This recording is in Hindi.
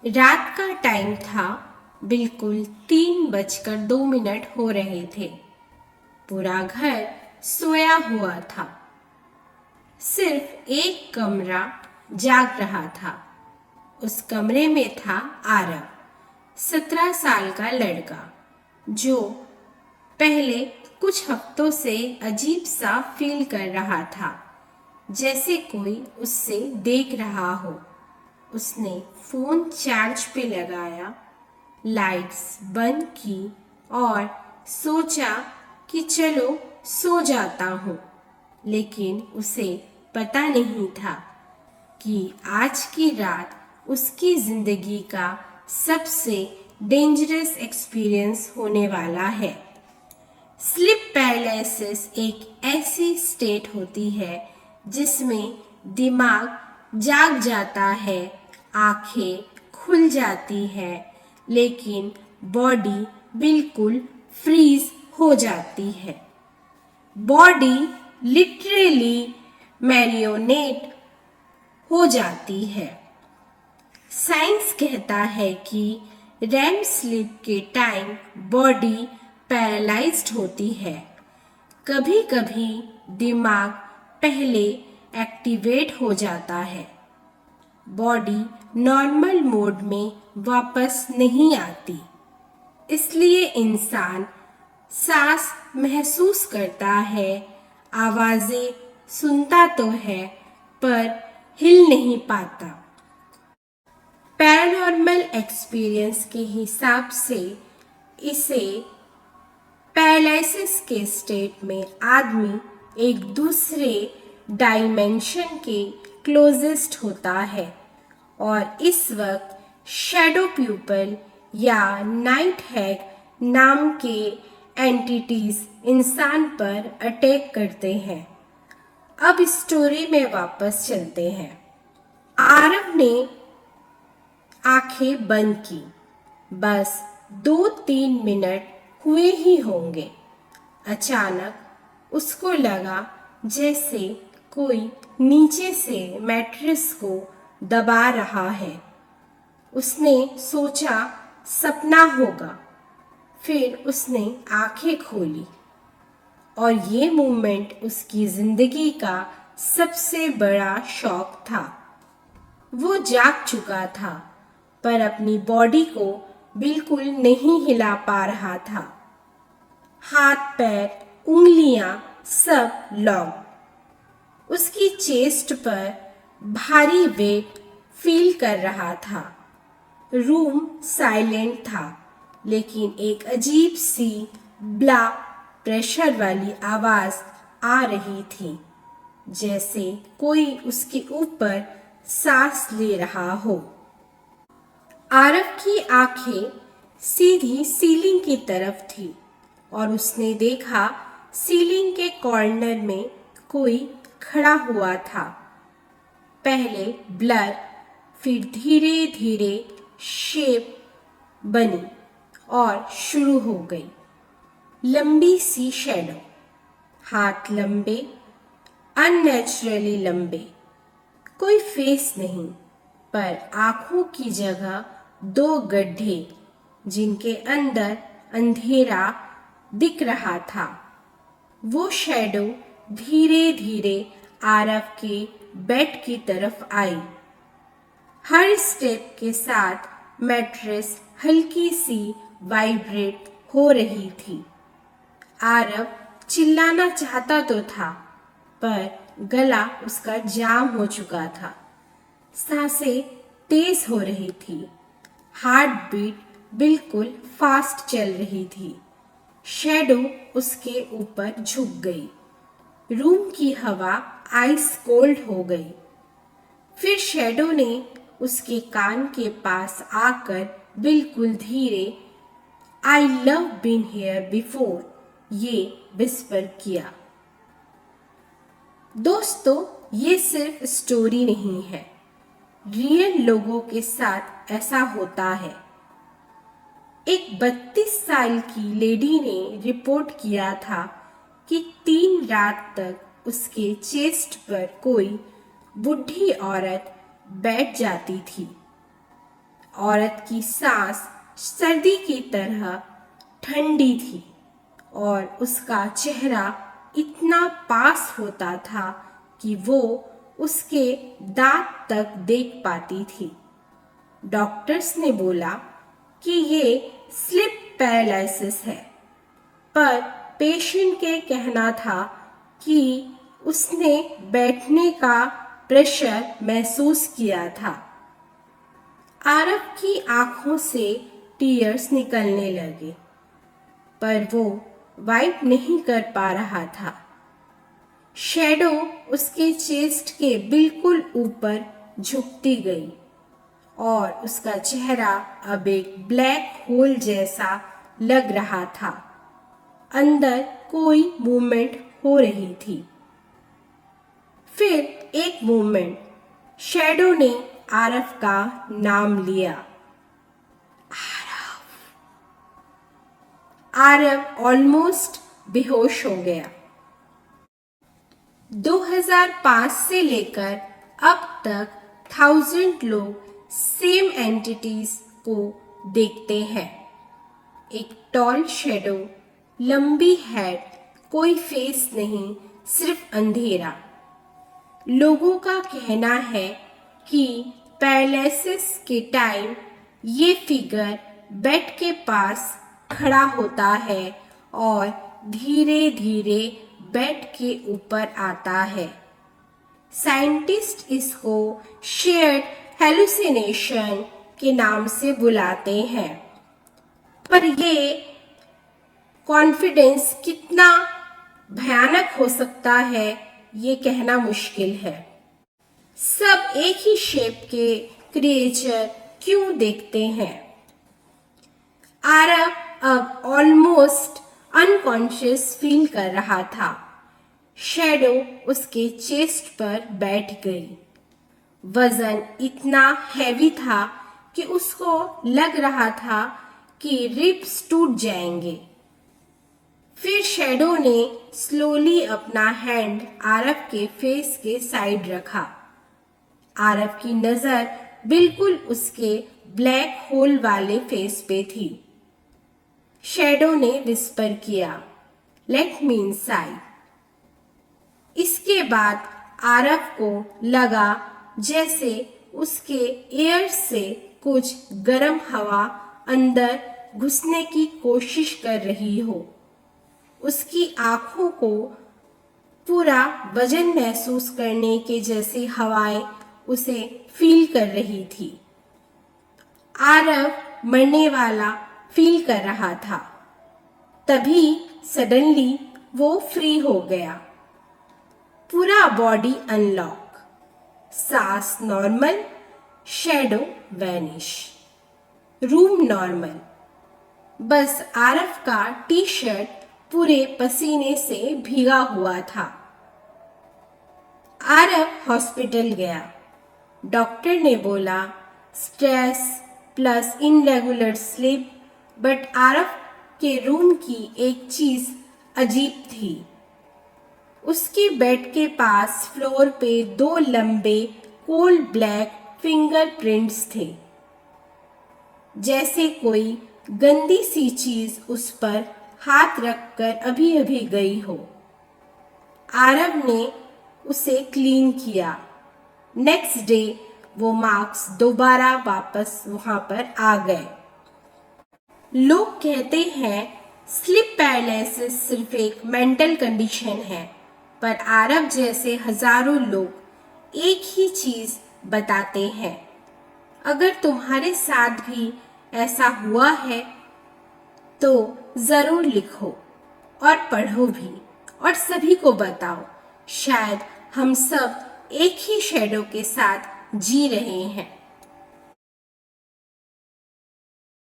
रात का टाइम था। बिल्कुल 3:02 हो रहे थे। पूरा घर सोया हुआ था। सिर्फ एक कमरा जाग रहा था। उस कमरे में था आरव, 17 साल का लड़का, जो पहले कुछ हफ्तों से अजीब सा फील कर रहा था, जैसे कोई उससे देख रहा हो। उसने फोन चार्ज पे लगाया, लाइट्स बंद की और सोचा कि चलो सो जाता हूँ। लेकिन उसे पता नहीं था कि आज की रात उसकी जिंदगी का सबसे डेंजरस एक्सपीरियंस होने वाला है। स्लीप पैरालिसिस एक ऐसी स्टेट होती है जिसमें दिमाग जाग जाता है, आंखें खुल जाती है, लेकिन बॉडी बिल्कुल फ्रीज हो जाती है। बॉडी लिटरली मैरियोनेट हो जाती है। साइंस कहता है कि रैम स्लीप के टाइम बॉडी पैरालाइज्ड होती है। कभी कभी दिमाग पहले एक्टिवेट हो जाता है, बॉडी नॉर्मल मोड में वापस नहीं आती। इसलिए इंसान सांस महसूस करता है, आवाजें सुनता तो है, पर हिल नहीं पाता। पैरानॉर्मल एक्सपीरियंस के हिसाब से इसे पैरालिसिस के स्टेट में आदमी एक दूसरे डायमेंशन के क्लोजेस्ट होता है और इस वक्त शैडो प्यूपल या नाइट हैग नाम के एंटिटीज इंसान पर अटैक करते हैं। अब स्टोरी में वापस चलते हैं। आरव ने आंखें बंद की। बस 2-3 मिनट हुए ही होंगे। अचानक उसको लगा जैसे कोई नीचे से मैट्रेस को दबा रहा है। उसने सोचा सपना होगा। फिर उसने आंखें खोली और ये मोमेंट उसकी जिंदगी का सबसे बड़ा शॉक था। वो जाग चुका था, पर अपनी बॉडी को बिल्कुल नहीं हिला पा रहा था। हाथ पैर उंगलियां सब लॉक। उसकी चेस्ट पर भारी वेट फील कर रहा था। रूम साइलेंट था, लेकिन एक अजीब सी ब्लड प्रेशर वाली आवाज आ रही थी, जैसे कोई उसके ऊपर सांस ले रहा हो। आरव की आंखें सीधी सीलिंग की तरफ थी और उसने देखा सीलिंग के कॉर्नर में कोई खड़ा हुआ था। पहले ब्लर, फिर धीरे धीरे शेप बनी और शुरू हो गई। लंबी सी शैडो, हाथ लंबे, अननेचुरली लंबे। कोई फेस नहीं, पर आंखों की जगह 2 गड्ढे, जिनके अंदर अंधेरा दिख रहा था। वो शैडो धीरे धीरे आरव के बेड की तरफ आई। हर स्टेप के साथ मैट्रेस हल्की सी वाइब्रेट हो रही थी। आरव चिल्लाना चाहता तो था, पर गला उसका जाम हो चुका था। सांसें तेज हो रही थी, हार्ट बीट बिल्कुल फास्ट चल रही थी। शैडो उसके ऊपर झुक गई। रूम की हवा आइस कोल्ड हो गई। फिर शैडो ने उसके कान के पास आकर बिल्कुल धीरे, I love been here before, ये विस्पर किया। दोस्तों, ये सिर्फ स्टोरी नहीं है, रियल लोगों के साथ ऐसा होता है। एक 32 साल की लेडी ने रिपोर्ट किया था कि 3 रात तक उसके चेस्ट पर कोई बूढ़ी औरत बैठ जाती थी औरत की सांस सर्दी की तरह ठंडी थी और उसका चेहरा इतना पास होता था कि वो उसके दांत तक देख पाती थी। डॉक्टर्स ने बोला कि ये स्लिप पैरालिसिस है, पर पेशेंट के कहना था कि उसने बैठने का प्रेशर महसूस किया था। आरव की आंखों से टीयर्स निकलने लगे, पर वो वाइप नहीं कर पा रहा था। शैडो उसके चेस्ट के बिल्कुल ऊपर झुकती गई और उसका चेहरा अब एक ब्लैक होल जैसा लग रहा था। अंदर कोई मूवमेंट हो रही थी। फिर एक मूवमेंट, शैडो ने आरव का नाम लिया। आरव ऑलमोस्ट बेहोश हो गया। 2005 से लेकर अब तक 1000 लोग सेम एंटिटीज को देखते हैं। एक टॉल शैडो, लंबी हेड, कोई फेस नहीं, सिर्फ अंधेरा। लोगों का कहना है कि पैरालिसिस के टाइम ये फिगर बेड के पास खड़ा होता है और धीरे धीरे बेड के ऊपर आता है। साइंटिस्ट इसको शेयर्ड हेलुसिनेशन के नाम से बुलाते हैं, पर ये कॉन्फिडेंस कितना भयानक हो सकता है ये कहना मुश्किल है। सब एक ही शेप के क्रिएचर क्यों देखते हैं? आरव अब ऑलमोस्ट अनकॉन्शियस फील कर रहा था। शैडो उसके चेस्ट पर बैठ गई। वजन इतना हैवी था कि उसको लग रहा था कि रिब्स टूट जाएंगे। फिर शैडो ने स्लोली अपना हैंड आरव के फेस के साइड रखा। आरव की नजर बिल्कुल उसके ब्लैक होल वाले फेस पे थी। शैडो ने विस्पर किया, लेट मी इनसाइड। इसके बाद आरव को लगा जैसे उसके एयर से कुछ गर्म हवा अंदर घुसने की कोशिश कर रही हो। उसकी आंखों को पूरा वजन महसूस करने के जैसी हवाएं उसे फील कर रही थी। आरव मरने वाला फील कर रहा था। तभी सडनली वो फ्री हो गया। पूरा बॉडी अनलॉक, सांस normal, shadow vanish, room normal. बस आरव का टी शर्ट पूरे पसीने से भीगा हुआ था। आरव हॉस्पिटल गया। डॉक्टर ने बोला stress plus irregular sleep, but Aarav के रूम की एक चीज अजीब थी। उसके बेड के पास फ्लोर पे 2 लंबे कोल्ड ब्लैक फिंगरप्रिंट्स थे, जैसे कोई गंदी सी चीज उस पर हाथ रखकर अभी अभी गई हो। आरव ने उसे क्लीन किया। नेक्स्ट डे वो मार्क्स दोबारा वापस वहां पर आ गए। लोग कहते हैं स्लीप पैरालिसिस सिर्फ एक मेंटल कंडीशन है, पर आरव जैसे हजारों लोग एक ही चीज बताते हैं। अगर तुम्हारे साथ भी ऐसा हुआ है तो जरूर लिखो और पढ़ो भी और सभी को बताओ। शायद हम सब एक ही शैडो के साथ जी रहे हैं।